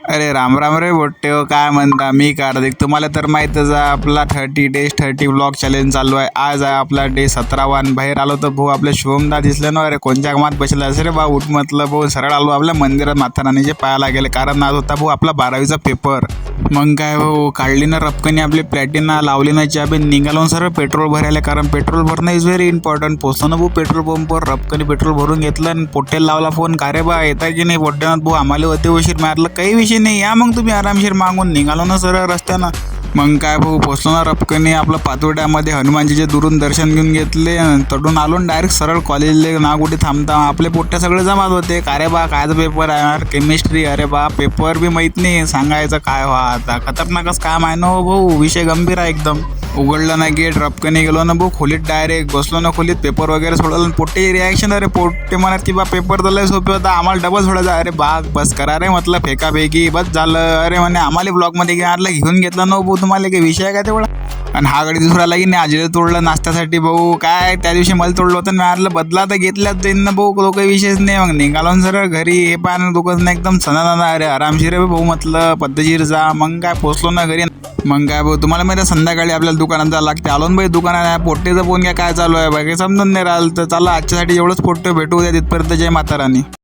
अरे राम राम रे बोट्टे हो, काय म्हणता? मी कार्तिक. तुम्हाला तर माहीतच आहे आपला 30 days 30 ब्लॉग चॅलेंज चालू आहे. आज आहे आपला डे 17वा. बाहेर आलो तर भाऊ आपले शुभमदा दिसले ना. अरे कोणत्या कामात बसला असे रे बा. उठ म्हटलं भाऊ, सरळ आलो आपल्या मंदिरात माता राणीचे पायाला गेले, कारण आज होता भाऊ आपला 12वीचा पेपर. मग काय भाऊ, काढली ना रपकनी आपली प्लॅटिना, लावली ना चाबी, निघालो सरळ पेट्रोल भरायला, कारण पेट्रोल भरणं इज व्हेरी इम्पॉर्टंट. पोचतो ना भाऊ पेट्रोल पंपवर, रपकनी पेट्रोल भरून घेतलं आणि पोट्टेला लावला फोन. का रे बा येता की नाही पोट्टेनाथ भाऊ? आम्हाला होते उशीर. मारलं काही विषय नाही, या मग तुम्ही आरामशीर. मागून निघालो ना सरळ रस्त्यानं. मग काय भाऊ, पोचलो ना रपकनी आपलं पातोड्यामध्ये, हनुमानजीचे दुरून दर्शन घेऊन घेतले, तडून आलो डायरेक्ट सरळ कॉलेजला. ना कुठे थांबता, आपले पोट्टे सगळे जमात होते. का रे बा कायचा पेपर आहे यार? केमिस्ट्री. अरे बा पेपर बी माहीत नाही, सांगायचं काय व्हा आता. खतरनाकच काम आहे ना भाऊ, विषय गंभीर आहे एकदम. उघडलं ना गेट, रपकनी गेलो ना भाऊ खोलीत, डायरेक्ट बसलो ना खोलीत, पेपर वगैरे सोडवलं. पोट्टे रिॲक्शन, अरे पोट्टे म्हणत की बा पेपर तर लय सोपे होता, आम्हाला डबल सोडायचा. अरे बाग बस करा रे म्हटलं, फेकाफेकी बस झालं. अरे म्हणे आम्हाला ब्लॉकमध्ये घेऊन घेतला ना भाऊ, तुम्हाला काही विषय आहे का तेवढा? आणि हा गाडी दुसरा लागी नाही, आजीला तोडलं नाश्त्यासाठी भाऊ. काय त्या दिवशी मला तोडलं होतं, मी आरलं बदला तर घेतल्याच जाईन ना भाऊ, तो काही विषयच नाही. मग निघालो सर घरी, हे पाहणं दुकान ना एकदम सणाना. अरे आरामशीर आहे भाऊ म्हटलं, पद्धतशीर जा. मग काय पोचलो ना घरी. मग काय भाऊ, तुम्हाला माहिती संध्याकाळी आपल्याला दुकानात जायला लागते. आलो ना भाई दुकानात, पोट्टेचं फोन काय चालू आहे बाकी समजून नाही राहिलं. तर चला आजच्यासाठी एवढंच, पोट्टे भेटू द्या तिथपर्यंत. जय माता राणी.